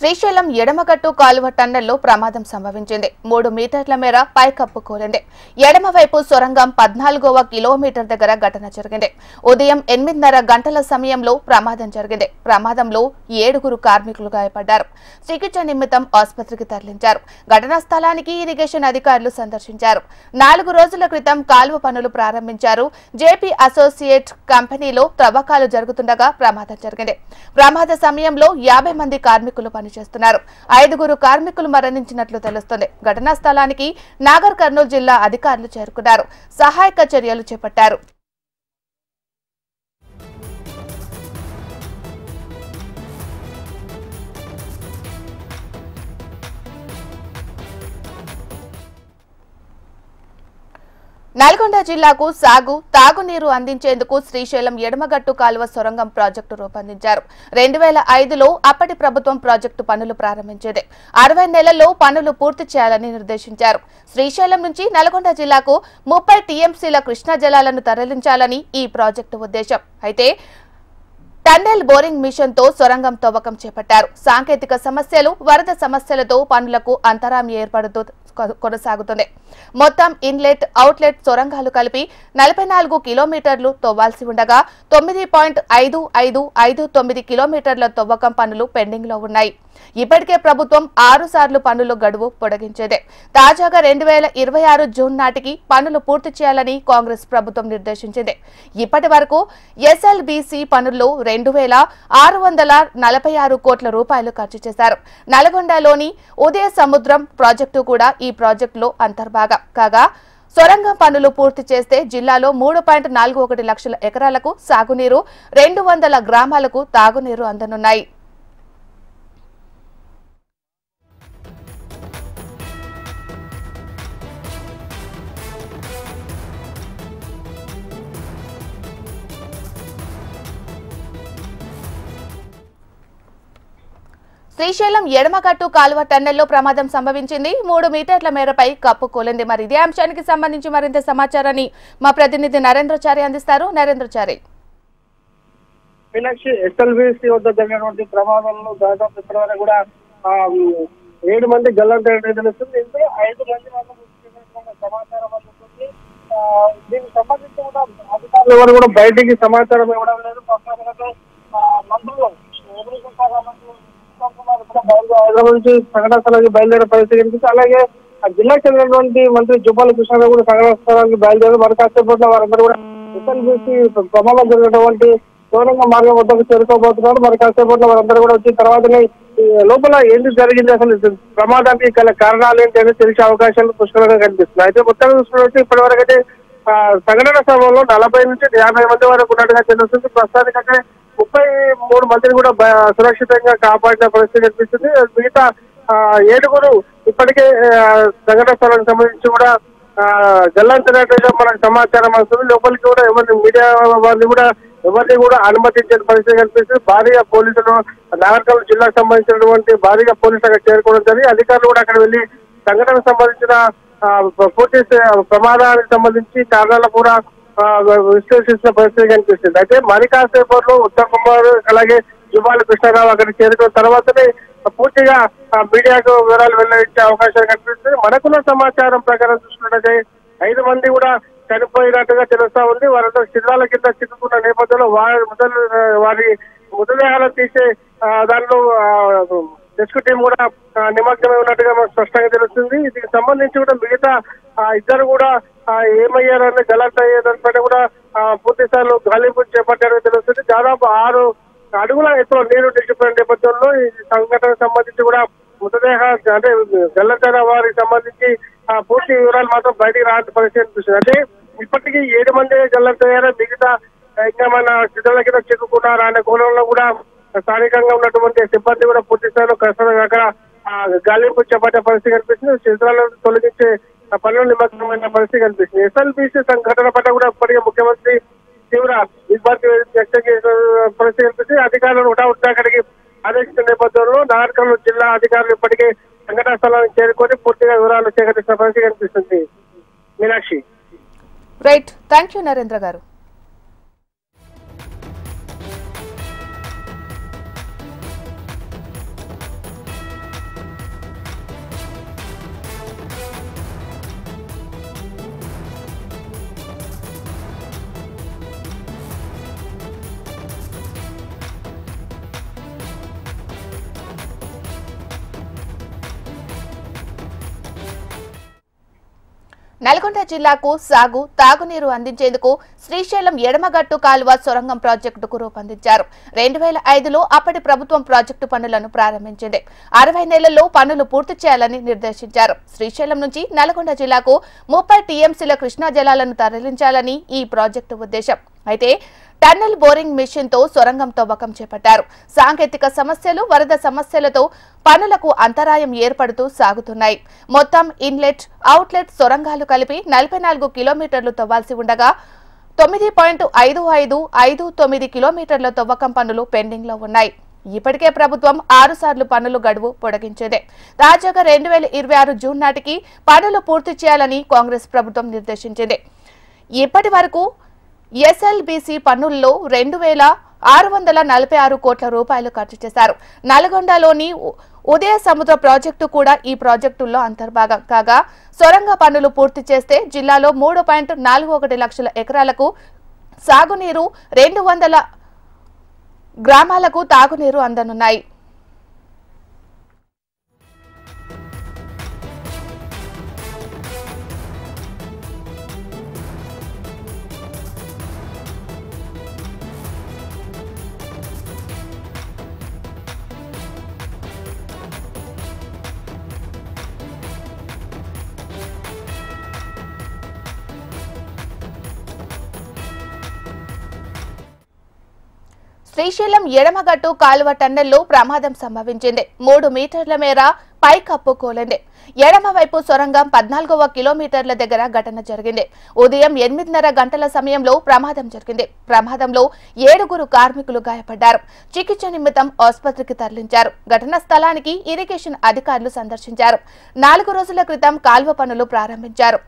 శ్రీశైలం ఎడమగట్టు కాలువ టన్నెల్లో ప్రమాదం సంభవించింది. 3 మీటర్ల మేర పైకప్పు కూలింది. ఎడమవైపు సొరంగం 14వ కిలోమీటర్ దగ్గర ఘటన జరిగింది. ఉదయం 8:30 గంటల సమయంలో ప్రమాదం జరిగింది. ప్రమాదంలో 7 కార్మికులు గాయపడ్డారు. చికిత్స నిమిత్తం ఆసుపత్రికి తరలించారు. ఘటనా స్థలానికి ఇరిగేషన్ అధికారులు సందర్శించారు. 4 రోజుల క్రితం కాలువ పనులు ప్రారంభించారు. జేపీ అసోసియేట్ కంపెనీలో తవ్వకాలు జరుగుతుండగా ప్రమాదం జరిగింది. ప్రమాద సమయంలో 50 మంది కార్మికులు పనిచేస్తున్నారు. 5 కార్మికులు మరణించినట్లు తెలుస్తోంది. ఘటనా స్థలానికి నాగర్ కర్నూలు జిల్లా అధికారులు చేరుకున్నారు. సహాయక చర్యలు చేపట్టారు. నల్గొండ జిల్లాకు సాగు తాగునీరు అందించేందుకు శ్రీశైలం ఎడమగట్టు కాలువ సొరంగం ప్రాజెక్టు రూపొందించారు. 2005లో అప్పటి ప్రభుత్వం ప్రాజెక్టు పనులు ప్రారంభించింది. 60 నెలల్లో పనులు పూర్తి చేయాలని నిర్దేశించారు. శ్రీశైలం నుంచి నల్గొండ జిల్లాకు 30 టీఎంసీల కృష్ణా జలాలను తరలించాలని ఈ ప్రాజెక్టు ఉద్దేశం. అయితే టన్నెల్ బోరింగ్ మిషన్ తో సొరంగం తవ్వకం చేపట్టారు. సాంకేతిక సమస్యలు, వరద సమస్యలతో పనులకు అంతరాయం ఏర్పడుతూ కొనసాగుతుంది. మొత్తం ఇన్లెట్, అవుట్లెట్ సొరంగాలు కలిపి 44 కిలోమీటర్లు తవ్వాల్సి ఉండగా 9.5559 కిలోమీటర్ల తవ్వకం పనులు పెండింగ్ లో ఉన్నాయి. ఇప్పటికే ప్రభుత్వం 6 సార్లు పనుల గడువు పొడిగించింది. తాజాగా 2026 జూన్ నాటికి పనులు పూర్తి చేయాలని కాంగ్రెస్ ప్రభుత్వం నిర్దేశించింది. ఇప్పటి వరకు ఎస్ఎల్బీసీ పనుల్లో 2,646 కోట్ల రూపాయలు ఖర్చు చేశారు. నల్గొండలోని ఉదయ సముద్రం ప్రాజెక్టు కూడా ఈ ప్రాజెక్టులో అంతర్భాగం కాగా సొరంగం పనులు పూర్తి చేస్తే జిల్లాలో 3.41 లక్షల ఎకరాలకు సాగునీరు, 200 గ్రామాలకు తాగునీరు అందనున్నాయి. శ్రీశైలం ఎడమగట్టు కాలువ టన్నెల్లో ప్రమాదం సంభవించింది. 3 మీటర్ల మేరపై కప్పు కూలింది. మరి ఇదే అంశానికి సంబంధించి మరింత సమాచారాన్ని మా ప్రతినిధి నరేంద్రచారి అందిస్తారు. నరేంద్రచారి, ఎస్ఎల్బీసీ వద్ద జరిగినటువంటి ప్రమాదంలో దాదాపు ఇప్పటివరకు కూడా 7 మంది గల్లంతైనట్టు తెలుస్తుంది. ఇందులో 5 మంది సమాచారం అందుతుంది. దీనికి సంబంధించి కూడా అధికారులు ఎవరు కూడా బయటికి సమాచారం ఇవ్వడం లేదు. మంత్రులు హైదరాబాద్ నుంచి సంఘటన స్థలానికి బయలుదేరే పరిస్థితి కనిపిస్తుంది. అలాగే ఆ జిల్లాకు చెందినటువంటి మంత్రి జుబ్బాల కృష్ణారావు కూడా సంఘటన స్థలానికి బయలుదేరి మరి కాసేపట్లో వారందరూ కూడా ఎస్ఎల్బీసీ ప్రమాదం జరిగినటువంటి సోరంగ మార్గం వద్దకు చేరుకోబోతున్నారు. మరి కాసేపట్లో వారందరూ కూడా వచ్చిన తర్వాతనే లోపల ఎందుకు జరిగింది, అసలు ప్రమాదానికి గల కారణాలు ఏంటి అనేది తెలిసే అవకాశాలు పుష్కలంగా కనిపిస్తున్నాయి. అయితే మొత్తం చూసుకుంటే ఇప్పటి వరకు అయితే సంఘటన సమయంలో 40 నుంచి 50 మంది వరకు ఉన్నట్టుగా తెలుస్తుంది. ప్రస్తుతానికంటే 33 మందిని కూడా సురక్షితంగా కాపాడిన పరిస్థితి కనిపిస్తుంది. మిగతా 7 ఇప్పటికే సంఘటన స్థలానికి సంబంధించి కూడా గల్లంతైనట్టుగా మనకు సమాచారం వస్తుంది. లోపలికి కూడా మీడియా వారిని కూడా ఎవరిని కూడా అనుమతించే పరిస్థితి కనిపిస్తుంది. భారీగా పోలీసులు నాగర్ కర్నూలు జిల్లాకు సంబంధించినటువంటి భారీగా పోలీసులు అక్కడ చేరుకోవడం జరిగింది. అధికారులు కూడా అక్కడ వెళ్లి సంఘటనకు సంబంధించిన పూర్తి ప్రమాదానికి సంబంధించి కారణాలు కూడా విశ్లేషించిన పరిస్థితి కనిపిస్తుంది. అయితే మరి కాసేపట్లో ఉత్తమ్ కుమార్ అలాగే జుబ్బాల కృష్ణారావు అక్కడ చేరుకున్న తర్వాతనే పూర్తిగా మీడియాకు వివరాలు వెల్లడించే అవకాశాలు కనిపిస్తుంది. మనకున్న సమాచారం ప్రకారం చూసుకున్నట్లయితే 5 మంది కూడా చనిపోయినట్టుగా తెలుస్తా ఉంది. వారంతా శిథిలాల కింద చిక్కుకున్న నేపథ్యంలో వారి మృతదేహాలను తీసే దానిలో రెస్క్యూ టీం కూడా నిమగ్నమై ఉన్నట్టుగా మనకు స్పష్టంగా తెలుస్తుంది. దీనికి సంబంధించి కూడా మిగతా 2 కూడా ఏమయ్యారని గలంత అయ్యేదానిపైన కూడా పూర్తి స్థాయిలో గాలింపు చేపట్టారని తెలుస్తుంది. దాదాపు 6 అడుగుల ఎత్తులో నీరు నిలిచిపోయిన నేపథ్యంలో ఈ సంఘటనకు సంబంధించి కూడా మృతదేహ అంటే గల్లంతైన వారికి సంబంధించి పూర్తి వివరాలు మాత్రం బయటికి రాని పరిస్థితి అనిపిస్తుంది. అంటే ఇప్పటికీ 7 మంది గల్లంతయ్యారా, మిగతా ఇంకా మన శిథిలాల కింద చిక్కుకున్నారా అనే కోణంలో కూడా స్థానికంగా ఉన్నటువంటి సిబ్బంది కూడా పూర్తి స్థాయిలో అక్కడ గాలింపు చేపట్టే పరిస్థితి కనిపిస్తుంది. శిథిలాలను తొలగించే పనులు నిమగ్నమైన పరిస్థితి కనిపిస్తుంది. ఎస్ఎల్బీసీ సంఘటన పట్ల కూడా ఇప్పటికే ముఖ్యమంత్రి తీవ్ర ఇబ్బంది వ్యక్తం చేసిన పరిస్థితి కనిపిస్తుంది. అధికారులను హుటాహుటిన అక్కడికి ఆదేశించిన నేపథ్యంలో నాగర్ కర్నూలు జిల్లా అధికారులు ఇప్పటికే సంఘటన స్థలానికి చేరుకొని పూర్తిగా వివరాలు సేకరించిన పరిస్థితి కనిపిస్తుంది. Meenakshi, right, thank you Narendra గారు. నల్గొండ జిల్లాకు సాగు తాగునీరు అందించేందుకు శ్రీశైలం ఎడమగట్టు కాలువ సొరంగం ప్రాజెక్టుకు రూపొందించారు. 2005లో అప్పటి ప్రభుత్వం ప్రాజెక్టు పనులను ప్రారంభించింది. 60 నెలల్లో పనులు పూర్తి చేయాలని నిర్దేశించారు. శ్రీశైలం నుంచి నల్గొండ జిల్లాకు 30 టీఎంసీల కృష్ణా జలాలను తరలించాలని ఈ ప్రాజెక్టు ఉద్దేశం. అయితే టన్నెల్ బోరింగ్ మిషన్ తో సొరంగం తవ్వకం చేపట్టారు. సాంకేతిక సమస్యలు, వరద సమస్యలతో పనులకు అంతరాయం ఏర్పడుతూ సాగుతున్నాయి. మొత్తం ఇన్లెట్, అవుట్లెట్ సొరంగాలు కలిపి 44 కిలోమీటర్లు తవ్వాల్సి ఉండగా 9.5559 కిలోమీటర్ల తవ్వకం పనులు పెండింగ్ లో ఉన్నాయి. ఇప్పటికే ప్రభుత్వం 6 సార్లు పనులు గడువు పొడిగించింది. తాజాగా 2026 జూన్ నాటికి పనులు పూర్తి చేయాలని కాంగ్రెస్ ప్రభుత్వం నిర్దేశించింది. ఇప్పటి వరకు ఎస్ఎల్బీసీ పన్నుల్లో 2,646 కోట్ల రూపాయలు ఖర్చు చేశారు. నల్గొండలోని ఉదయ సముద్ర ప్రాజెక్టు కూడా ఈ ప్రాజెక్టుల్లో అంతర్భాగం కాగా సొరంగ పనులు పూర్తి చేస్తే జిల్లాలో 3.41 లక్షల ఎకరాలకు సాగునీరు, 200 గ్రామాలకు తాగునీరు అందనున్నాయి. శ్రీశైలం ఎడమగట్టు కాలువ టన్నెల్లో ప్రమాదం సంభవించింది. 3 మీటర్ల మేర పైకప్పు కూలింది. ఎడమ వైపు సొరంగం 14వ కిలోమీటర్ల దగ్గర ఘటన జరిగింది. ఉదయం 8:30 గంటల సమయంలో ప్రమాదం జరిగింది. ప్రమాదంలో 7 కార్మికులు గాయపడ్డారు. చికిత్స నిమిత్తం ఆసుపత్రికి తరలించారు. ఘటనా స్థలానికి ఇరిగేషన్ అధికారులు సందర్శించారు. 4 రోజుల క్రితం కాలువ పనులు ప్రారంభించారు.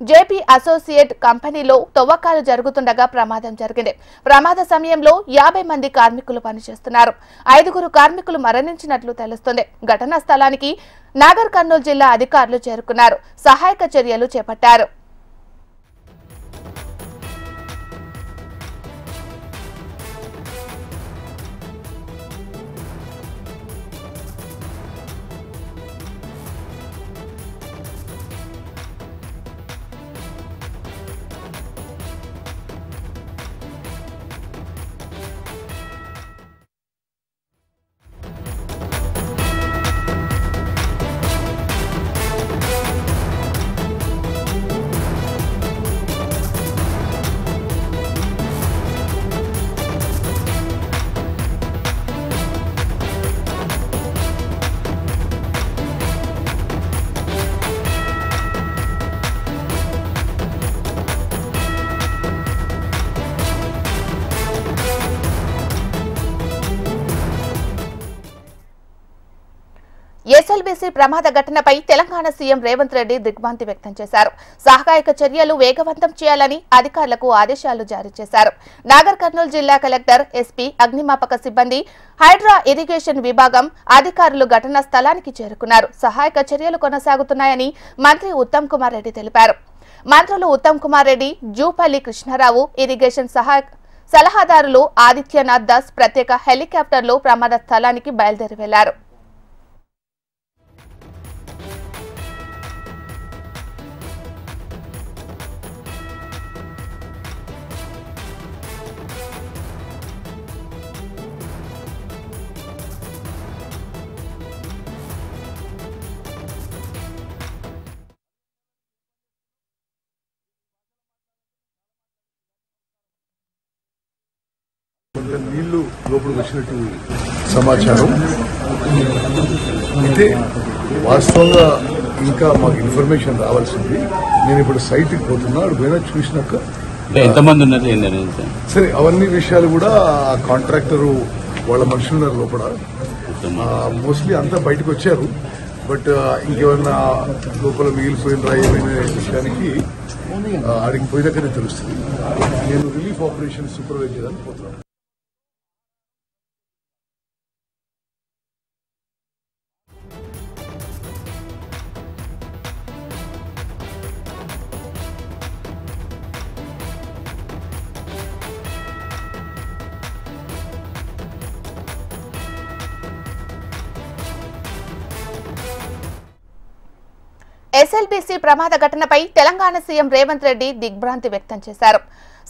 జేపీ అసోసియేట్ కంపెనీలో తవ్వకాలు జరుగుతుండగా ప్రమాదం జరిగింది. ప్రమాద సమయంలో 50 మంది కార్మికులు పనిచేస్తున్నారు. 5 కార్మికులు మరణించినట్లు తెలుస్తుంది. ఘటనా స్థలానికి నాగర్ కర్నూలు జిల్లా అధికారులు చేరుకున్నారు. సహాయక చర్యలు చేపట్టారు. ఎస్ఎల్బీసీ ప్రమాద ఘటనపై తెలంగాణ సీఎం రేవంత్ రెడ్డి దిగ్భ్రాంతి వ్యక్తం చేశారు. సహాయక చర్యలు వేగవంతం చేయాలని అధికారులకు ఆదేశాలు జారీ చేశారు. నాగర్ కర్నూలు జిల్లా కలెక్టర్, ఎస్పీ, అగ్నిమాపక సిబ్బంది, హైడ్రా ఇరిగేషన్ విభాగం అధికారులు ఘటనా స్థలానికి చేరుకున్నారు. సహాయక చర్యలు కొనసాగుతున్నాయని మంత్రి ఉత్తమ్ కుమార్ రెడ్డి తెలిపారు. మంత్రులు ఉత్తమ్ కుమార్ రెడ్డి, జూపల్లి కృష్ణారావు, ఇరిగేషన్ సలహాదారులు ఆదిత్యనాథ్ దాస్ ప్రత్యేక హెలికాప్టర్లో ప్రమాద స్థలానికి బయలుదేరి వెళ్లారు. నీళ్లు లోపలికి వచ్చినట్టు సమాచారం. అయితే వాస్తవంగా ఇంకా మాకు ఇన్ఫర్మేషన్ రావాల్సింది. నేను ఇప్పుడు సైట్కి పోతున్నా, అక్కడ పోయినా చూసినాక ఎంతమంది ఉన్నారు సరే అవన్నీ విషయాలు కూడా కాంట్రాక్టరు వాళ్ళ మనుషులు ఉన్నారు లోపల. మోస్ట్లీ అంతా బయటకు వచ్చారు. బట్ ఇంకేమన్నా లోపల మిగిలిపోయినరా ఏమైనా విషయానికి ఆడికి పోయినాకనే తెలుస్తుంది. నేను రిలీఫ్ ఆపరేషన్ సూపర్వైజ్ చేయడానికి పోతున్నాను. ఎస్ఎల్బీసీ ప్రమాద ఘటనపై తెలంగాణ సీఎం రేవంత్ రెడ్డి దిగ్భ్రాంతి వ్యక్తం చేశారు.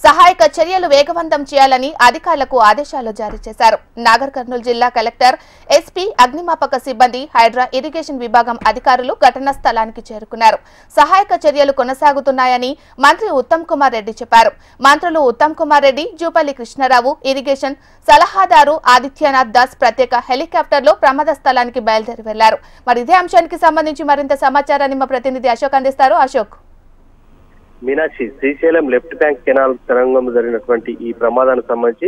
సహాయక చర్యలు వేగవంతం చేయాలని అధికారులకు ఆదేశాలు జారీ చేశారు. నాగర్ కర్నూలు జిల్లా కలెక్టర్, ఎస్పీ, అగ్నిమాపక సిబ్బంది, హైడ్రా ఇరిగేషన్ విభాగం అధికారులు ఘటనా స్థలానికి చేరుకున్నారు. సహాయక చర్యలు కొనసాగుతున్నాయని మంత్రి ఉత్తమ్ కుమార్ రెడ్డి చెప్పారు. మంత్రులు ఉత్తమ్ కుమార్ రెడ్డి, జూపల్లి కృష్ణారావు, ఇరిగేషన్ సలహాదారు ఆదిత్యనాథ్ దాస్ ప్రత్యేక హెలికాప్టర్లో ప్రమాద స్థలానికి బయలుదేరి వెళ్లారు. మరి ఇదే అంశానికి సంబంధించి మరింత సమాచారాన్ని మా ప్రతినిధి అశోక్ అందిస్తారు. Ashok. Meenakshi, Srisailam left bank canal తరంగంలో జరిగినటువంటి ఈ ప్రమాదానికి సంబంధించి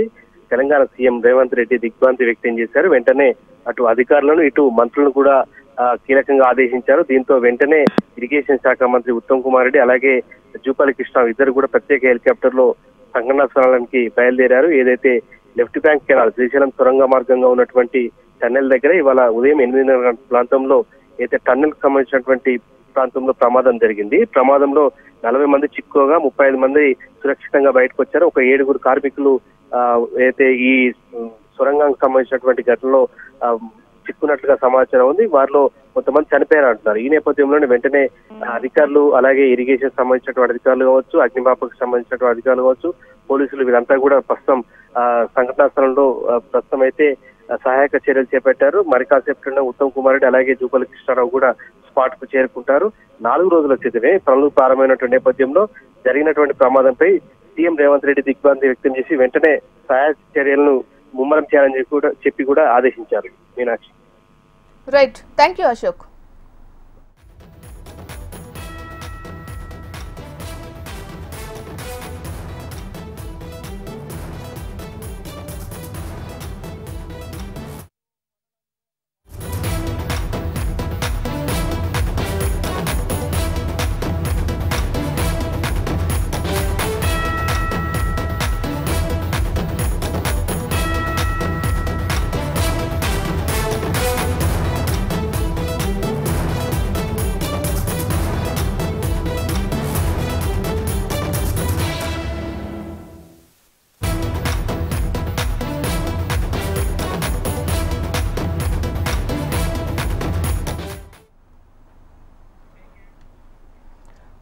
తెలంగాణ సీఎం రేవంత్ రెడ్డి దిగ్భ్రాంతి వ్యక్తం చేశారు. వెంటనే అటు అధికారులను ఇటు మంత్రులను కూడా కీలకంగా ఆదేశించారు. దీంతో వెంటనే ఇరిగేషన్ శాఖ మంత్రి ఉత్తమ్ కుమార్ రెడ్డి అలాగే జూపల్లి కృష్ణ ఇద్దరు కూడా ప్రత్యేక హెలికాప్టర్ లో సంఘటనా స్థలానికి బయలుదేరారు. ఏదైతే లెఫ్ట్ బ్యాంక్ కెనాల్ శ్రీశైలం సొరంగ మార్గంగా ఉన్నటువంటి టన్నెల్ దగ్గర ఇవాళ ఉదయం 8:30 గంటల ప్రాంతంలో అయితే టన్నెల్ కు సంబంధించినటువంటి ప్రాంతంలో ప్రమాదం జరిగింది. ప్రమాదంలో 40 మంది చిక్కుగా 35 మంది సురక్షితంగా బయటకు వచ్చారు. ఒక 7 కార్మికులు అయితే ఈ సొరంగానికి సంబంధించినటువంటి ఘటనలో చిక్కున్నట్లుగా సమాచారం ఉంది. వారిలో కొంతమంది చనిపోయారు అంటున్నారు. ఈ నేపథ్యంలోనే వెంటనే అధికారులు అలాగే ఇరిగేషన్ సంబంధించినటువంటి అధికారులు కావచ్చు, అగ్నిమాపకు సంబంధించినటువంటి అధికారులు కావచ్చు, పోలీసులు వీరంతా కూడా ప్రస్తుతం సంఘటనా స్థలంలో ప్రస్తుతం అయితే సహాయక చర్యలు చేపట్టారు. మరి కాసేపట్లో ఉత్తమ్ కుమార్ రెడ్డి అలాగే జూపల్లి కృష్ణారావు కూడా స్పాట్ కు చేరుకుంటారు. 4 రోజుల క్రితమే పనులు ప్రారంభమైనటువంటి నేపథ్యంలో జరిగినటువంటి ప్రమాదంపై సీఎం రేవంత్ రెడ్డి దిగ్భ్రాంతి వ్యక్తం చేసి వెంటనే సహాయక చర్యలను ముమ్మరం చేయాలని చెప్పి కూడా ఆదేశించారు. Meenakshi. Right, thank you Ashok.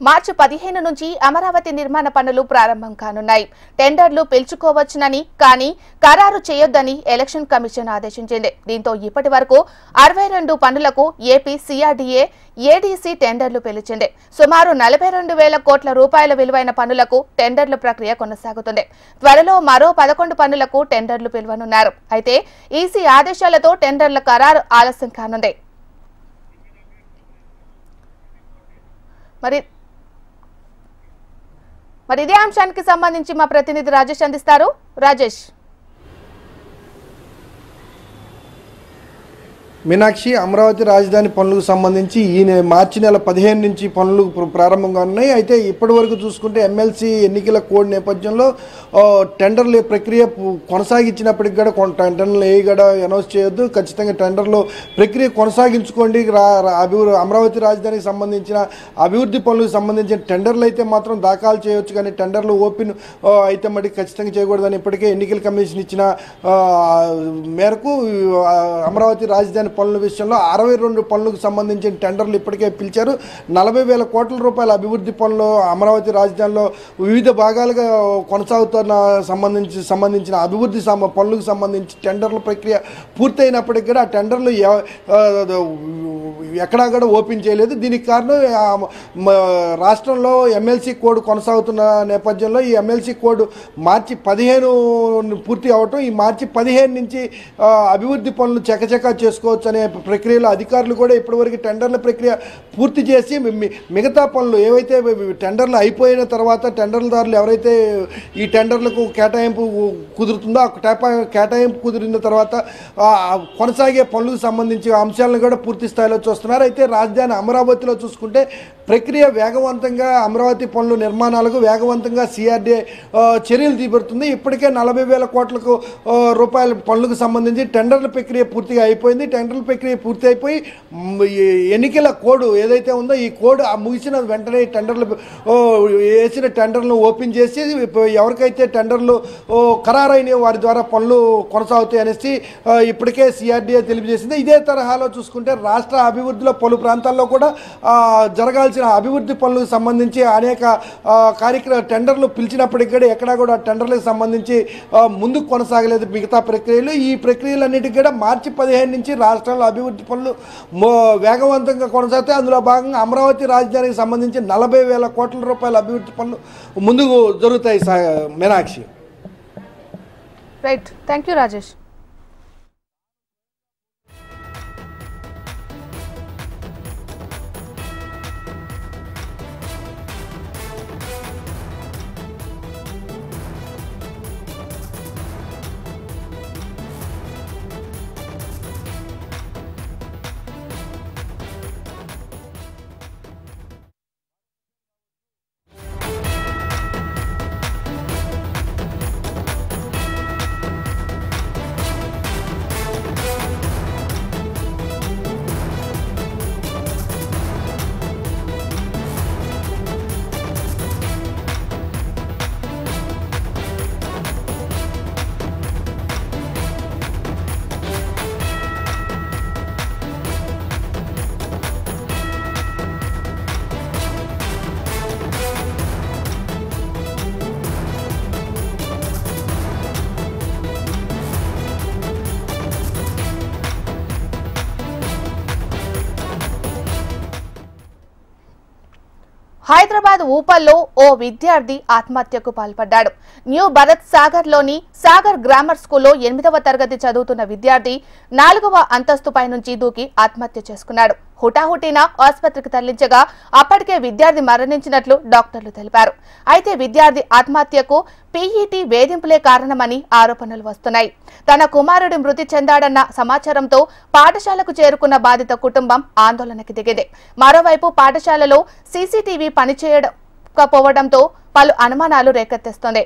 మార్చి 15 నుంచి అమరావతి నిర్మాణ పనులు ప్రారంభం కానున్నాయి. టెండర్లు పిలుచుకోవచ్చునని, కానీ ఖరారు చేయొద్దని ఎలక్షన్ కమిషన్ ఆదేశించింది. దీంతో ఇప్పటి వరకు 62 పనులకు ఏపీ సిఆర్డీఏ, ఏడీసీ టెండర్లు పిలిచింది. సుమారు 42,000 కోట్ల రూపాయల విలువైన పనులకు టెండర్ల ప్రక్రియ కొనసాగుతుంది. త్వరలో మరో 11 పనులకు టెండర్లు పిలువనున్నారు. అయితే ఈసీ ఆదేశాలతో టెండర్ల ఖరారు ఆలస్యం కానుంది. మరి ఇదే అంశానికి సంబంధించి మా ప్రతినిధి రాజేష్ అందిస్తారు. రాజేష్. మీనాక్షి, అమరావతి రాజధాని పనులకు సంబంధించి ఈ మార్చి నెల 15 నుంచి పనులు ప్రారంభంగా ఉన్నాయి. అయితే ఇప్పటి వరకు చూసుకుంటే ఎమ్మెల్సీ ఎన్నికల కోడ్ నేపథ్యంలో టెండర్ల ప్రక్రియ కొనసాగించినప్పటికీ కూడా టెండర్లు ఏ కూడా అనౌన్స్ చేయొద్దు, ఖచ్చితంగా టెండర్లు ప్రక్రియ కొనసాగించుకోండి, అమరావతి రాజధానికి సంబంధించిన అభివృద్ధి పనులకు సంబంధించిన టెండర్లు అయితే మాత్రం దాఖలు చేయవచ్చు, కానీ టెండర్లు ఓపెన్ అయితే మటుకు ఖచ్చితంగా చేయకూడదని ఇప్పటికే ఎన్నికల కమిషన్ ఇచ్చిన మేరకు అమరావతి రాజధాని పనుల విషయంలో 62 పనులకు సంబంధించిన టెండర్లు ఇప్పటికే పిలిచారు. 40,000 కోట్ల రూపాయల అభివృద్ధి పనులు అమరావతి రాజధానిలో వివిధ భాగాలుగా కొనసాగుతున్న సంబంధించిన అభివృద్ధి పనులకు సంబంధించి టెండర్ల ప్రక్రియ పూర్తయినప్పటికీ కూడా ఆ టెండర్లు ఎక్కడా కూడా ఓపెన్ చేయలేదు. దీనికి కారణం రాష్ట్రంలో ఎమ్మెల్సీ కోడ్ కొనసాగుతున్న నేపథ్యంలో ఈ ఎమ్మెల్సీ కోడ్ మార్చి 15 పూర్తి అవటం, ఈ మార్చి 15 నుంచి అభివృద్ధి పనులు చకచకా చేసుకోవచ్చు అనే ప్రక్రియలో అధికారులు కూడా ఇప్పటివరకు టెండర్ల ప్రక్రియ పూర్తి చేసి మిగతా పనులు ఏవైతే టెండర్లు అయిపోయిన తర్వాత టెండర్లదారులు ఎవరైతే ఈ టెండర్లకు కేటాయింపు కుదురుతుందో ఆ కేటాయింపు కుదిరిన తర్వాత కొనసాగే పనులకు సంబంధించి అంశాలను కూడా పూర్తి స్థాయిలో చూస్తున్నారు. అయితే రాజధాని అమరావతిలో చూసుకుంటే ప్రక్రియ వేగవంతంగా అమరావతి పనుల నిర్మాణాలకు వేగవంతంగా సిఆర్డీఏ చర్యలు తీపడుతుంది. ఇప్పటికే 40,000 కోట్లకు రూపాయల పనులకు సంబంధించి టెండర్ల ప్రక్రియ పూర్తిగా అయిపోయింది. టెండర్ల ప్రక్రియ పూర్తి అయిపోయి ఎన్నికల కోడ్ ఏదైతే ఉందో ఈ కోడ్ ముగిసిన వెంటనే టెండర్లు వేసిన టెండర్లను ఓపెన్ చేసి ఎవరికైతే టెండర్లు ఖరారైన వారి ద్వారా పనులు కొనసాగుతాయి అనేసి ఇప్పటికే సిఆర్డీఏ తెలియజేసింది. ఇదే తరహాలో చూసుకుంటే రాష్ట్ర అభివృద్ధిలో పలు ప్రాంతాల్లో కూడా జరగాల్సిన అభివృద్ధి పనులకు సంబంధించి అనేక టెండర్లు పిలిచినప్పటికీ కూడా ఎక్కడా కూడా టెండర్లకు సంబంధించి ముందుకు కొనసాగలేదు మిగతా ప్రక్రియలు. ఈ ప్రక్రియలన్నిటికీ కూడా మార్చి 15 నుంచి రాష్ట్రంలో అభివృద్ధి పనులు వేగవంతంగా కొనసాగుతాయి. అందులో భాగంగా అమరావతి రాజధానికి సంబంధించి 40,000 కోట్ల రూపాయల అభివృద్ధి పనులు ముందుకు జరుగుతాయి. Meenakshi. Right, thank you Rajesh. Hyderabad ఊపల్లో ఓ విద్యార్థి ఆత్మహత్యకు పాల్పడ్డాడు. న్యూ భరత్ సాగర్ లోని సాగర్ గ్రామర్ స్కూల్లో 8వ తరగతి చదువుతున్న విద్యార్థి 4వ అంతస్తుపై నుంచి దూకి ఆత్మహత్య చేసుకున్నాడు. హుటాహుటిన ఆసుపత్రికి తరలించగా అప్పటికే విద్యార్థి మరణించినట్లు డాక్టర్లు తెలిపారు. అయితే విద్యార్థి ఆత్మహత్యకు పీఈటీ వేధింపులే కారణమని ఆరోపణలు వస్తున్నాయి. తన కుమారుడి మృతి చెందాడన్న సమాచారంతో పాఠశాలకు చేరుకున్న బాధిత కుటుంబం ఆందోళనకు దిగింది. మరోవైపు పాఠశాలలో సీసీటీవీ పనిచేయకపోవడంతో పలు అనుమానాలు రేకెత్తిస్తోంది.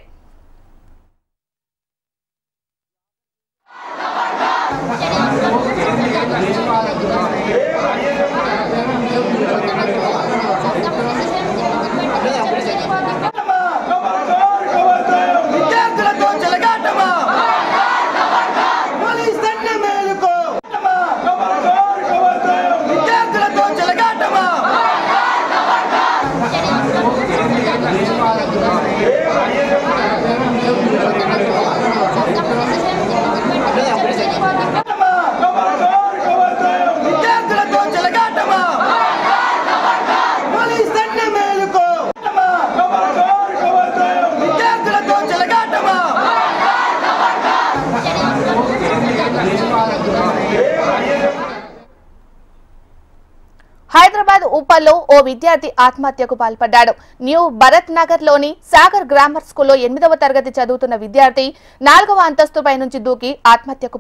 హైదరాబాద్ ఊపల్లో ఓ విద్యార్థి ఆత్మహత్యకు పాల్పడ్డాడు. న్యూ భరత్ నగర్ లోని సాగర్ గ్రామర్ స్కూల్లో 8వ తరగతి చదువుతున్న విద్యార్థి 4వ అంతస్తుపై నుంచి దూకి ఆత్మహత్యకు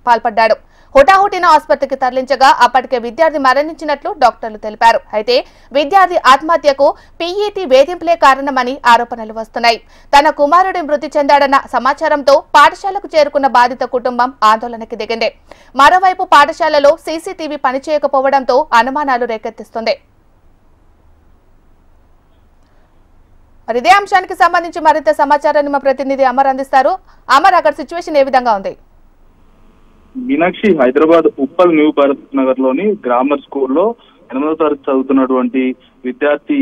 పాల్పడ్డాడు. హుటాహుటిన ఆసుపత్రికి తరలించగా అప్పటికే విద్యార్థి మరణించినట్లు డాక్టర్లు తెలిపారు. అయితే విద్యార్థి ఆత్మహత్యకు పీఈటీ వేధింపులే కారణమని ఆరోపణలు వస్తున్నాయి. తన కుమారుడి మృతి చెందాడన్న సమాచారంతో పాఠశాలకు చేరుకున్న బాధిత కుటుంబం ఆందోళనకు దిగింది. మరోవైపు పాఠశాలలో సీసీటీవీ పనిచేయకపోవడంతో అనుమానాలు రేకెత్తిస్తుంది. ఇదే అంశానికి సంబంధించి మరింత సమాచారాన్ని మా ప్రతినిధి అమర్ అందిస్తారు. అమర్, అక్కడ సిచ్యువేషన్ ఏ విధంగా ఉంది? మీనాక్షి, హైదరాబాద్ ఉప్పల్ న్యూ భారత్ నగర్ లోని గ్రామర్ స్కూల్లో 8వ తరగతి చదువుతున్నటువంటి విద్యార్థి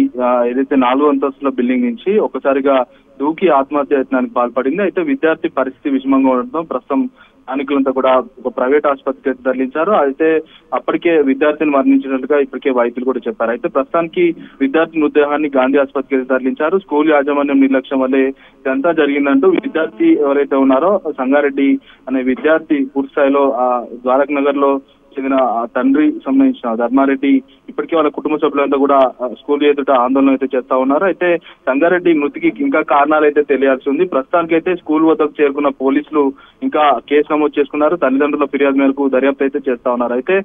ఏదైతే 4వ అంతస్తుల బిల్డింగ్ నుంచి ఒకసారిగా దూకి ఆత్మహత్య యత్నానికి పాల్పడింది. అయితే విద్యార్థి పరిస్థితి విషమంగా ఉండడంతో ప్రస్తుతం స్థానికులంతా కూడా ఒక ప్రైవేట్ ఆసుపత్రికి తరలించారు. అయితే అప్పటికే విద్యార్థిని మరణించినట్లుగా ఇప్పటికే వైద్యులు కూడా చెప్పారు. అయితే ప్రస్తుతానికి విద్యార్థి మృతదేహాన్ని గాంధీ ఆసుపత్రికి తరలించారు. స్కూల్ యాజమాన్యం నిర్లక్ష్యం వల్లే ఇదంతా జరిగిందంటూ విద్యార్థి ఎవరైతే ఉన్నారో సంగారెడ్డి అనే విద్యార్థి పూర్తి స్థాయిలో ద్వారక్ నగర్ లో చెందిన తండ్రి సంబంధించిన ధర్మారెడ్డి ఇప్పటికే వాళ్ళ కుటుంబ సభ్యులంతా కూడా స్కూల్ ఎదుట ఆందోళన అయితే చేస్తా ఉన్నారు. అయితే సంగారెడ్డి మృతికి ఇంకా కారణాలు అయితే తెలియాల్సి ఉంది. ప్రస్తుతానికి అయితే స్కూల్ వద్దకు చేరుకున్న పోలీసులు ఇంకా కేసు నమోదు చేసుకున్నారు. తల్లిదండ్రుల ఫిర్యాదు మేరకు దర్యాప్తు అయితే చేస్తా ఉన్నారు. అయితే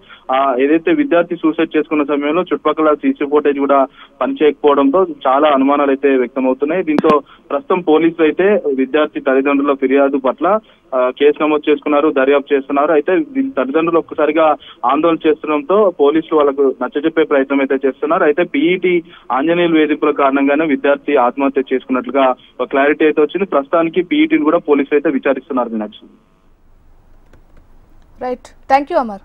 ఏదైతే విద్యార్థి సూసైడ్ చేసుకున్న సమయంలో చుట్టుపక్కల సీసీ ఫుటేజ్ కూడా పనిచేయకపోవడంతో చాలా అనుమానాలు అయితే వ్యక్తమవుతున్నాయి. దీంతో ప్రస్తుతం పోలీసులు అయితే విద్యార్థి తల్లిదండ్రుల ఫిర్యాదు పట్ల కేసు నమోదు చేసుకున్నారు, దర్యాప్తు చేస్తున్నారు. అయితే తల్లిదండ్రులు ఒక్కసారిగా ఆందోళన చేస్తుండడంతో పోలీసులు వాళ్ళకు నచ్చజెప్పే ప్రయత్నం అయితే చేస్తున్నారు. అయితే పీఈటీ ఆంజనేయులు వేధింపుల కారణంగానే విద్యార్థి ఆత్మహత్య చేసుకున్నట్లుగా ఒక క్లారిటీ అయితే వచ్చింది. ప్రస్తుతానికి పీఈటీని కూడా పోలీసులు అయితే విచారిస్తున్నారు. Meenakshi. Right, thank you Amar.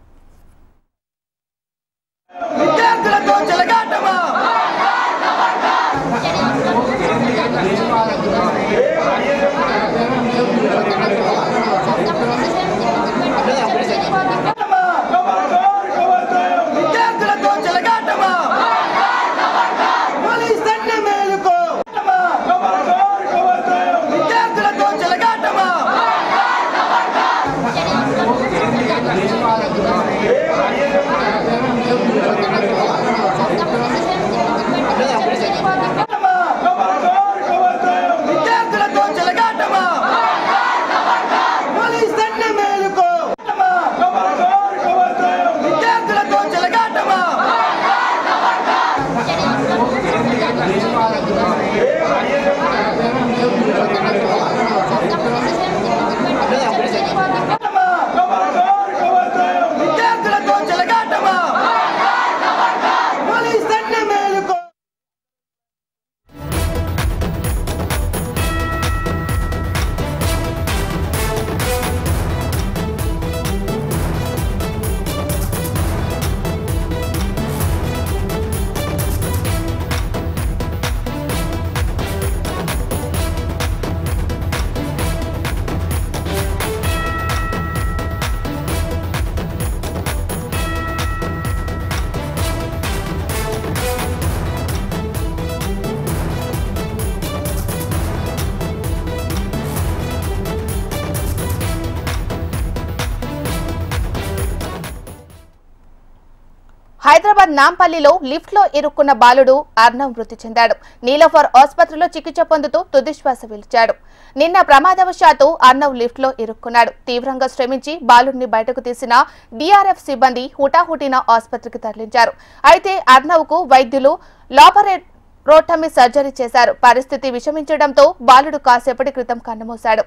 Hyderabad నాంపల్లిలో లిఫ్ట్ లో ఇరుక్కున్న బాలుడు అర్ణవ్ మృతి చెందాడు. నీలోఫర్ ఆసుపత్రిలో చికిత్స పొందుతూ తుదిశ్వాస విడిచాడు. నిన్న ప్రమాదవశాత్తు అర్ణవ్ లిఫ్ట్ లో ఇరుక్కున్నాడు. తీవ్రంగా శ్రమించి బాలుడిని బయటకు తీసిన డిఆర్ఎఫ్ సిబ్బంది హుటాహుటిన ఆసుపత్రికి తరలించారు. అయితే అర్ణవ్ కు వైద్యులు లాపరేటోమీ సర్జరీ చేశారు. పరిస్థితి విషమించడంతో బాలుడు కాసేపటి క్రితం కన్నుమూశాడు.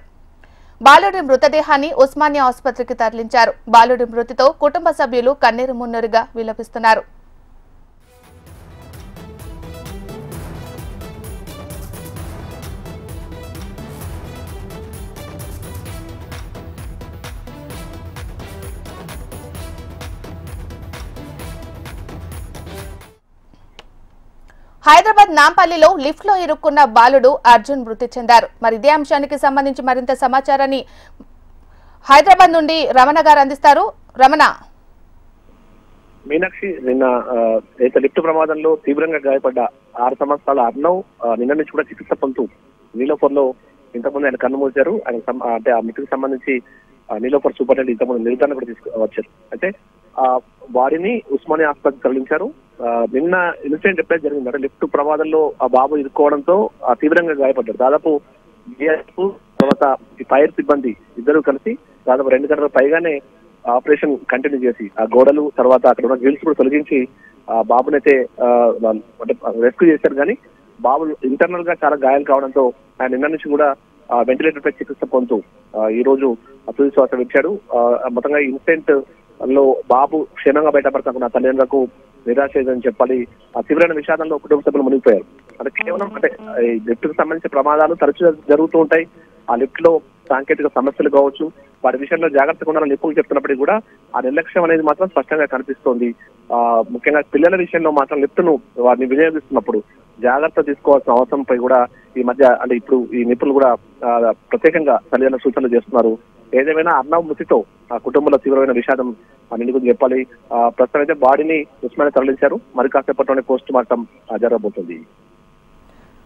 బాలుడి మృతదేహాన్ని ఉస్మానియా ఆసుపత్రికి తరలించారు. బాలుడి మృతితో కుటుంబ సభ్యులు కన్నీరు మున్నీరుగా విలపిస్తున్నారు. హైదరాబాద్ నాంపల్లిలో లిఫ్ట్ లో ఇరుక్కున్న బాలుడు అర్జున్ మృతి చెందారు. మరి ఇదే అంశానికి సంబంధించి మరింత సమాచారాన్ని హైదరాబాద్ నుండి రమణ గారు అందిస్తారు. రమణ. మీనాక్షి, నిన్న లిఫ్ట్ ప్రమాదంలో తీవ్రంగా గాయపడ్డ 6 సంవత్సరాల అర్ణవ్ నిన్న నుంచి కూడా చికిత్స పొందుతూ నీలోఫర్ లో ఇంతకుముందు ఆయన కన్ను మూశారు. ఆయన అంటే ఆ మృతికి సంబంధించి నీలోఫర్ సూపరింటెండెంట్ ఇంతకుముందు నిర్ధారణ కూడా తీసుకువచ్చారు. అయితే ఆ బాడీని ఉస్మానియా ఆసుపత్రికి తరలించారు. నిన్న ఇన్సిడెంట్ ఎప్పుడైతే జరిగిందంటే లిఫ్ట్ ప్రమాదంలో ఆ బాబు ఇరుక్కోవడంతో తీవ్రంగా గాయపడ్డారు. దాదాపు తర్వాత ఈ ఫైర్ సిబ్బంది ఇద్దరు కలిసి దాదాపు 2 గంటల పైగానే ఆపరేషన్ కంటిన్యూ చేసి ఆ గోడలు తర్వాత అక్కడ ఉన్న గిల్స్ కూడా తొలగించి ఆ బాబునైతే అంటే రెస్క్యూ చేశారు. కానీ బాబు ఇంటర్నల్ గా చాలా గాయాలు కావడంతో ఆయన నిన్న నుంచి కూడా వెంటిలేటర్ పై చికిత్స పొందుతూ ఈ రోజు తుది శ్వాస విడిచాడు. మొత్తంగా ఇన్సిడెంట్ లో బాబు క్షేమంగా బయటపడతాకున్న తల్లిదండ్రులకు నిరాశ అని చెప్పాలి. ఆ తీవ్రమైన విషాదంలో కుటుంబ సభ్యులు మునిగిపోయారు. అంటే కేవలం అంటే ఈ లిఫ్ట్ కు సంబంధించిన ప్రమాదాలు తరచుగా జరుగుతూ ఉంటాయి. ఆ లిఫ్ట్ లో సాంకేతిక సమస్యలు కావచ్చు, వాటి విషయంలో జాగ్రత్తగా ఉండాలని నిపుణులు చెప్తున్నప్పటికీ కూడా ఆ నిర్లక్ష్యం అనేది మాత్రం స్పష్టంగా కనిపిస్తోంది. ముఖ్యంగా పిల్లల విషయంలో మాత్రం లిఫ్ట్ ను వారిని వినియోగిస్తున్నప్పుడు జాగ్రత్త తీసుకోవాల్సిన అవసరంపై కూడా ఈ మధ్య అంటే ఇప్పుడు ఈ నిపుణులు కూడా ప్రత్యేకంగా తల్లిదండ్రుల సూచనలు చేస్తున్నారు. ఏదేమైనా అర్ణవ్ మృతితో ఆ కుటుంబంలో తీవ్రమైన విషాదం నిండుకుని చెప్పాలి. ప్రస్తుతం అయితే బాడీని ఉస్మానియా తరలించారు. మరి కాసేపట్లోనే పోస్ట్ మార్టం జరగబోతుంది.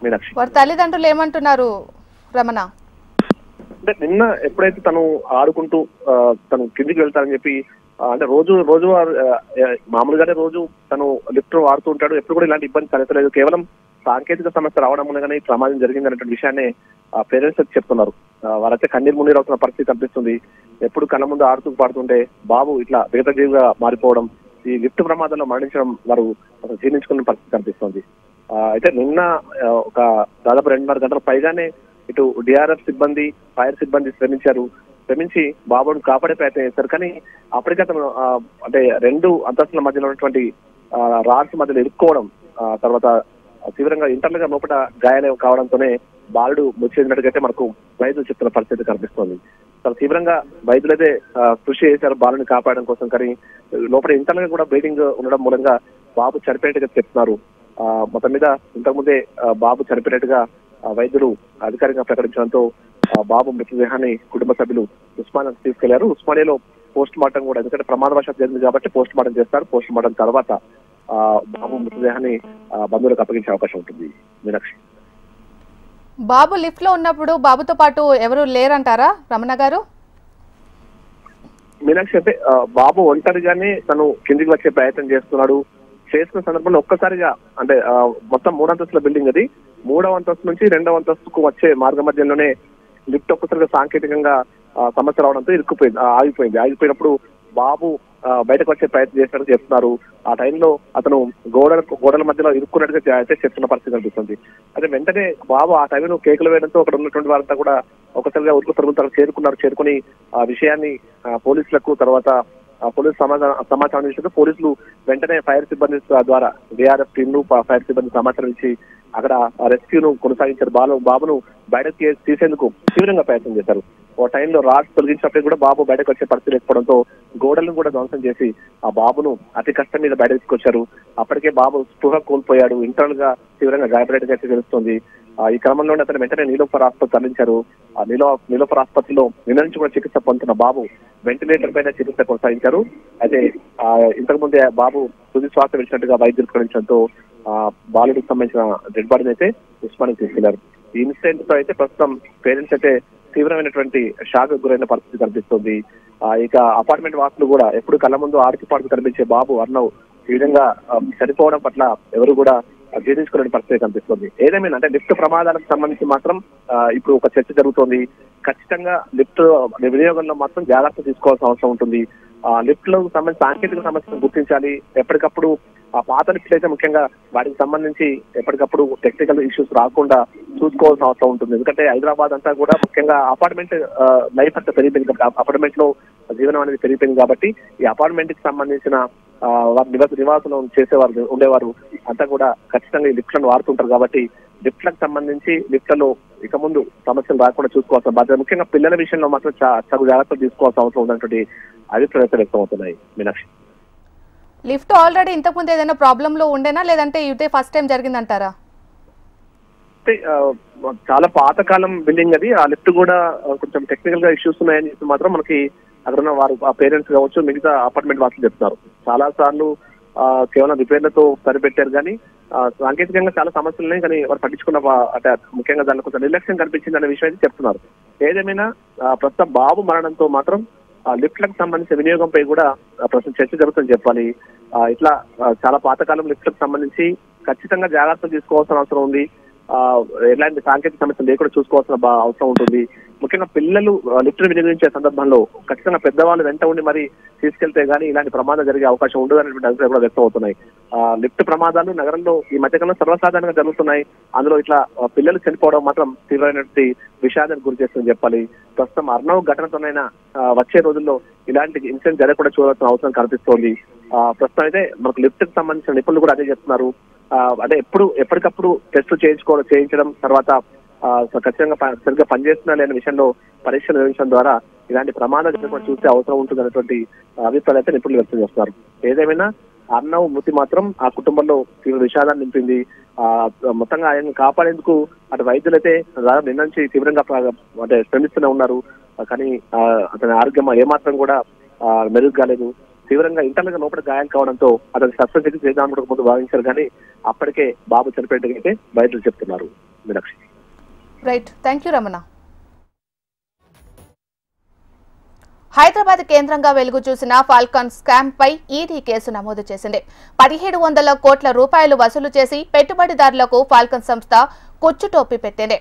మీనాక్షి, వారి తల్లిదండ్రులు ఏమంటున్నారు రమణ? అంటే నిన్న ఎప్పుడైతే తను ఆడుకుంటూ తను కిందికి వెళ్తారని చెప్పి అంటే రోజు మామూలుగానే రోజు తను లిఫ్ట్ వాడుతూ ఉంటాడు. ఎప్పుడు కూడా ఇలాంటి ఇబ్బంది తలెత్తలేదు. కేవలం సాంకేతిక సమస్య రావడం వల్లగానే ఈ ప్రమాదం జరిగింది అనేటువంటి విషయాన్ని పేరెంట్స్ చెప్తున్నారు. వారైతే కన్నీరు మున్నీరు అవుతున్న పరిస్థితి కనిపిస్తుంది. ఎప్పుడు కళ్ళ ముందు ఆడుతూ పాడుతుంటే బాబు ఇట్లా విగతజీవిగా మారిపోవడం, ఈ లిఫ్ట్ ప్రమాదంలో మరణించడం వారు జీర్ణించుకున్న పరిస్థితి కనిపిస్తుంది. అయితే నిన్న ఒక దాదాపు 2.5 గంటల పైగానే ఇటు డిఆర్ఎఫ్ సిబ్బంది, ఫైర్ సిబ్బంది శ్రమించారు. శ్రమించి బాబును కాపాడే ప్రయత్నం చేశారు. కానీ అప్పటికే అతను అంటే 2 అంతస్తుల మధ్యలో ఉన్నటువంటి రాడ్స్ మధ్యలో ఇరుక్కోవడం, తర్వాత తీవ్రంగా ఇంటర్నల్ గా లోపల గాయాలు కావడంతోనే బాలుడు మృతి చెందినట్టుగా మనకు వైద్యులు చెప్తున్న పరిస్థితి కనిపిస్తోంది. చాలా తీవ్రంగా వైద్యులైతే కృషి చేశారు బాలుని కాపాడడం కోసం. కానీ లోపల ఇంటర్నల్ గా కూడా బ్లీడింగ్ ఉండడం మూలంగా బాబు చనిపోయినట్టుగా చెప్తున్నారు. మొత్తం మీద ఇంతకుముందే బాబు చనిపోయినట్టుగా వైద్యులు అధికారికంగా ప్రకటించడంతో బాబు మృతదేహాన్ని కుటుంబ సభ్యులు ఉస్మానియాకు తీసుకెళ్లారు. ఉస్మానియాలో పోస్ట్ మార్టం కూడా, ఎందుకంటే ప్రమాదవశాత్తు జరిగింది కాబట్టి పోస్ట్ మార్టం చేస్తారు. పోస్ట్ మార్టం తర్వాత బాబు మృతదేహాన్ని బంధువులకు అప్పగించే అవకాశం ఉంటుంది. మీనాక్షి, బాబు లిఫ్ట్ లో ఉన్నప్పుడు బాబుతో పాటు ఎవరు లేరంటారా రమణ గారు? మీనాక్షి, అంటే బాబు ఒంటరిగానే తను కిందికి వచ్చే ప్రయత్నం చేస్తున్నాడు. చేసిన సందర్భంలో ఒక్కసారిగా అంటే మొత్తం 3 అంతస్తుల బిల్డింగ్ అది, 3వ అంతస్తు నుంచి 2వ అంతస్తుకు వచ్చే మార్గ మధ్యంలోనే లిఫ్ట్ ఒక్కసారిగా సాంకేతికంగా సమస్య రావడంతో ఆగిపోయింది. ఆగిపోయినప్పుడు బాబు బయటకు వచ్చే ప్రయత్నం చేసినట్టు చెప్తున్నారు. ఆ టైంలో అతను గోడల మధ్యలో ఇరుక్కున్నట్టుగా అయితే చెప్తున్న పరిస్థితి కనిపిస్తుంది. అయితే వెంటనే బాబు ఆ టైంలో కేకులు వేయడంతో అక్కడ ఉన్నటువంటి వారంతా కూడా ఒకసారిగా ఉరుకు చేరుకుని ఆ విషయాన్ని పోలీసులకు, తర్వాత పోలీసు సమాచారం ఇచ్చి పోలీసులు వెంటనే ఫైర్ సిబ్బంది ద్వారా డిఆర్ఎఫ్ టీంలు ఫైర్ సిబ్బంది సమాచారం ఇచ్చి అక్కడ రెస్క్యూను కొనసాగించారు. బాబును బయటకు తీసేందుకు తీవ్రంగా ప్రయత్నం చేశారు. ఓ టైంలో రాడ్స్ తొలగించినప్పుడు కూడా బాబు బయటకు వచ్చే పరిస్థితి లేకపోవడంతో గోడలను కూడా ధ్వంసం చేసి ఆ బాబును అతి కష్టం మీద బయటకు తీసుకొచ్చారు. అప్పటికే బాబు స్పృహ కోల్పోయాడు, ఇంటర్నల్ గా తీవ్రంగా గాయపడేట్టుగా తెలుస్తోంది. ఈ క్రమంలోనే అతను వెంటనే నీలోఫర్ ఆసుపత్రి తరలించారు. ఆ నీలోఫర్ ఆసుపత్రిలో నిన్న నుంచి కూడా చికిత్స పొందుతున్న బాబు వెంటిలేటర్ పైన చికిత్స కొనసాగించారు. అయితే ఇంతకు ముందే బాబు తుది శ్వాస విడిచినట్టుగా వైద్యులు ప్రకటించడంతో బాలుడికి సంబంధించిన డెడ్ బాడీని అయితే ఉస్మానికి తీసుకెళ్లారు. ఈ ఇన్సిడెంట్ తో అయితే ప్రస్తుతం పేరెంట్స్ అయితే తీవ్రమైనటువంటి షాక్ గురైన పరిస్థితి కనిపిస్తుంది. ఇక అపార్ట్మెంట్ వాసులు కూడా ఎప్పుడు కళ్ళ ముందు ఆడికి కనిపించే బాబు అర్ణవ్ ఈ విధంగా చనిపోవడం పట్ల ఎవరు కూడా జీర్ణించుకునే పరిస్థితి కనిపిస్తుంది. ఏదేమైనా అంటే లిఫ్ట్ ప్రమాదాలకు సంబంధించి మాత్రం ఇప్పుడు ఒక చర్చ జరుగుతోంది. ఖచ్చితంగా లిఫ్ట్ వినియోగంలో మాత్రం జాగ్రత్త తీసుకోవాల్సిన అవసరం ఉంటుంది. లిఫ్ట్ లో సంబంధించి సాంకేతిక సమస్యలను గుర్తించాలి. ఎప్పటికప్పుడు ఆ పాత లిఫ్ట్ అయితే ముఖ్యంగా వాటికి సంబంధించి ఎప్పటికప్పుడు టెక్నికల్ ఇష్యూస్ రాకుండా చూసుకోవాల్సిన అవసరం ఉంటుంది. ఎందుకంటే హైదరాబాద్ అంతా కూడా ముఖ్యంగా అపార్ట్మెంట్ లైఫ్ అంతా పెరిగిపోయింది కాబట్టి, అపార్ట్మెంట్ లో జీవనం అనేది పెరిగిపోయింది కాబట్టి ఈ అపార్ట్మెంట్ కి సంబంధించిన నివాసం చేసేవారు ఉండేవారు అంతా కూడా ఖచ్చితంగా ఈ లిఫ్ట్లను వాడుతుంటారు. కాబట్టి లిఫ్ట్లకు సంబంధించి లిఫ్ట్లలో ఇక ముందు సమస్యలు రాకుండా చూసుకోవాల్సిన బాధ్యత, ముఖ్యంగా పిల్లల విషయంలో మాత్రం చాలా జాగ్రత్తలు తీసుకోవాల్సిన అవసరం ఉన్నటువంటి అభిప్రాయాలు వ్యక్తం అవుతున్నాయి. మీనాక్షి, లిఫ్ట్ ఆల్రెడీ ఇంతకుముందు ఏదైనా ప్రాబ్లం లో ఉండేనా, లేదంటే ఇదే ఫస్ట్ టైం జరిగిందంటారా? చాలా పాతకాలం బిల్డింగ్ అది. ఆ లిఫ్ట్ కూడా కొంచెం టెక్నికల్ గా ఇష్యూస్ ఉన్నాయని చెప్పి మాత్రం మనకి అక్కడ ఉన్న వారు ఆ పేరెంట్స్ కావచ్చు, మిగతా అపార్ట్మెంట్ వాసులు చెప్తున్నారు. చాలా సార్లు కేవలం రిపేర్లతో సరిపెట్టారు కానీ సాంకేతికంగా చాలా సమస్యలు ఉన్నాయి. కానీ వారు పట్టించుకున్న అంటే ముఖ్యంగా దానిలో కొంచెం నిర్లక్ష్యం కనిపించింది అనే విషయం అయితే చెప్తున్నారు. ఏదేమైనా ప్రస్తుతం బాబు మరణంతో మాత్రం లిఫ్ట్లకు సంబంధించిన వినియోగంపై కూడా ప్రస్తుతం చర్చ జరుగుతుందని చెప్పాలి. ఇట్లా చాలా పాతకాలం లిఫ్ట్లకు సంబంధించి ఖచ్చితంగా జాగ్రత్తలు తీసుకోవాల్సిన అవసరం ఉంది. ఎలాంటి సాంకేతిక సమస్యలు లేకుండా చూసుకోవాల్సిన అవసరం ఉంటుంది. ముఖ్యంగా పిల్లలు లిఫ్ట్ వినియోగించే సందర్భంలో ఖచ్చితంగా పెద్దవాళ్ళు వెంట ఉండి మరి తీసుకెళ్తే గానీ ఇలాంటి ప్రమాదం జరిగే అవకాశం ఉండదు అనేటువంటి అభిప్రాయాలు కూడా వ్యక్తం అవుతున్నాయి. లిఫ్ట్ ప్రమాదాలు నగరంలో ఈ మధ్యకాలంలో సర్వసాధారణంగా జరుగుతున్నాయి. అందులో ఇట్లా పిల్లలు చనిపోవడం మాత్రం తీవ్రమైనటువంటి విషాదానికి గురి చేస్తుందని చెప్పాలి. ప్రస్తుతం అర్ణవ్ ఘటనతోనైనా వచ్చే రోజుల్లో ఇలాంటి ఇన్సిడెంట్ జరగకుండా చూడాల్సిన అవసరం కనిపిస్తోంది. ప్రస్తుతం అయితే మనకు లిఫ్ట్ కి సంబంధించిన నిపుణులు కూడా అదే చెప్తున్నారు. అంటే ఎప్పటికప్పుడు టెస్టులు చేయించడం, తర్వాత ఖచ్చితంగా సరిగ్గా పనిచేస్తున్నా లేని విషయంలో పరీక్షలు నిర్వహించడం ద్వారా ఇలాంటి ప్రమాదాలు జరగకుండా చూసే అవసరం ఉంటుంది అనేటువంటి అభిప్రాయాలు అయితే నిపుణులు వ్యక్తం చేస్తున్నారు. ఏదేమైనా అర్ణవ్ మృతి మాత్రం ఆ కుటుంబంలో తీవ్ర విషాదాన్ని నింపింది. మొత్తంగా ఆయన కాపాడేందుకు అటు వైద్యులైతే నిన్న నుంచి తీవ్రంగా అంటే శ్రమిస్తూనే ఉన్నారు. కానీ అతని ఆరోగ్యం ఏమాత్రం కూడా మెరుగు కాలేదు. తీవ్రంగా ఇంటర్నల్ గా లోపల గాయాలు కావడంతో అతని శస్త్రచికిత్స చేద్దాం ముందు భావించారు. కానీ అప్పటికే బాబు చనిపోయినట్టుగా వైద్యులు చెప్తున్నారు. Meenakshi, right, thank you Ramana. Hyderabad కేంద్రంగా వెలుగు చూసిన ఫాల్కాన్ స్కామ్ పై ఈడీ కేసు నమోదు చేసింది. 1700 కోట్ల రూపాయలు వసూలు చేసి పెట్టుబడిదారులకు ఫాల్కాన్ సంస్థ కుచ్చుటోపి పెట్టింది.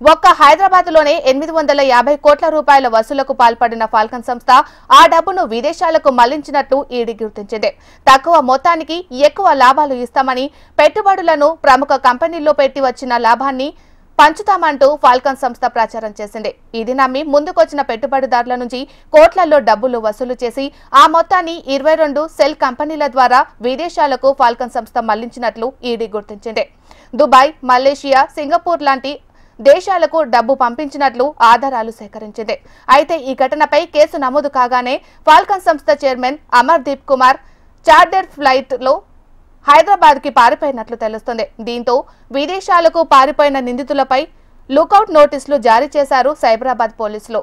ఒక్క హైదరాబాద్ లోనే 850 కోట్ల రూపాయల వసూలకు పాల్పడిన ఫాల్కన్ సంస్థ ఆ డబ్బును విదేశాలకు మళ్లించినట్లు ఈడీ గుర్తించింది. తక్కువ మొత్తానికి ఎక్కువ లాభాలు ఇస్తామని పెట్టుబడులను ప్రముఖ కంపెనీల్లో పెట్టి వచ్చిన లాభాన్ని పంచుతామంటూ ఫాల్కన్ సంస్థ ప్రచారం చేసింది. ఇది నమ్మి ముందుకొచ్చిన పెట్టుబడిదారుల నుంచి కోట్లలో డబ్బులు వసూలు చేసి ఆ మొత్తాన్ని 22 సెల్ కంపెనీల ద్వారా విదేశాలకు ఫాల్కన్ సంస్థ మళ్లించినట్లు ఈడీ గుర్తించింది. దుబాయ్, మలేషియా, సింగపూర్ లాంటి దేశాలకు డబ్బు పంపించినట్లు ఆధారాలు సేకరించింది. అయితే ఈ ఘటనపై కేసు నమోదు కాగానే ఫాల్కన్ సంస్థ chairman Amardeep Kumar charter flight లో హైదరాబాద్ కి పారిపోయినట్లు తెలుస్తుంది. దీంతో విదేశాలకు పారిపోయిన నిందితులపై లుకౌట్ నోటీసులు జారీ చేశారు సైబరాబాద్ పోలీసులు.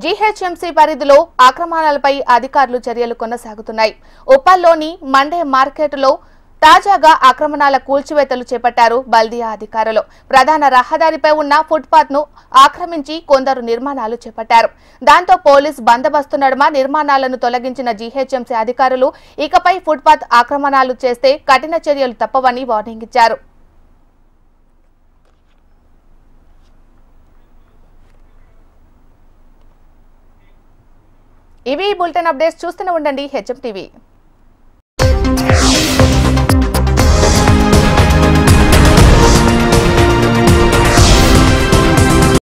జీహెచ్ఎంసీ పరిధిలో ఆక్రమణలపై అధికారులు చర్యలు కొనసాగుతున్నాయి. ఉప్పల్లోని మండే మార్కెట్లో తాజాగా ఆక్రమణాల కూల్చివేతలు చేపట్టారు బల్దియా అధికారులు. ప్రధాన రహదారిపై ఉన్న ఫుట్పాత్ ను ఆక్రమించి కొందరు నిర్మాణాలు చేపట్టారు. దాంతో పోలీస్ బందోబస్తు నడుమ నిర్మాణాలను తొలగించిన జీహెచ్ఎంసీ అధికారులు ఇకపై ఫుట్పాత్ ఆక్రమణాలు చేస్తే కఠిన చర్యలు తప్పవని వార్నింగ్ ఇచ్చారు. ఇవి బులెటిన్ అప్డేట్స్. చూస్తూనే ఉండండి హెచ్ఎం టీవీ.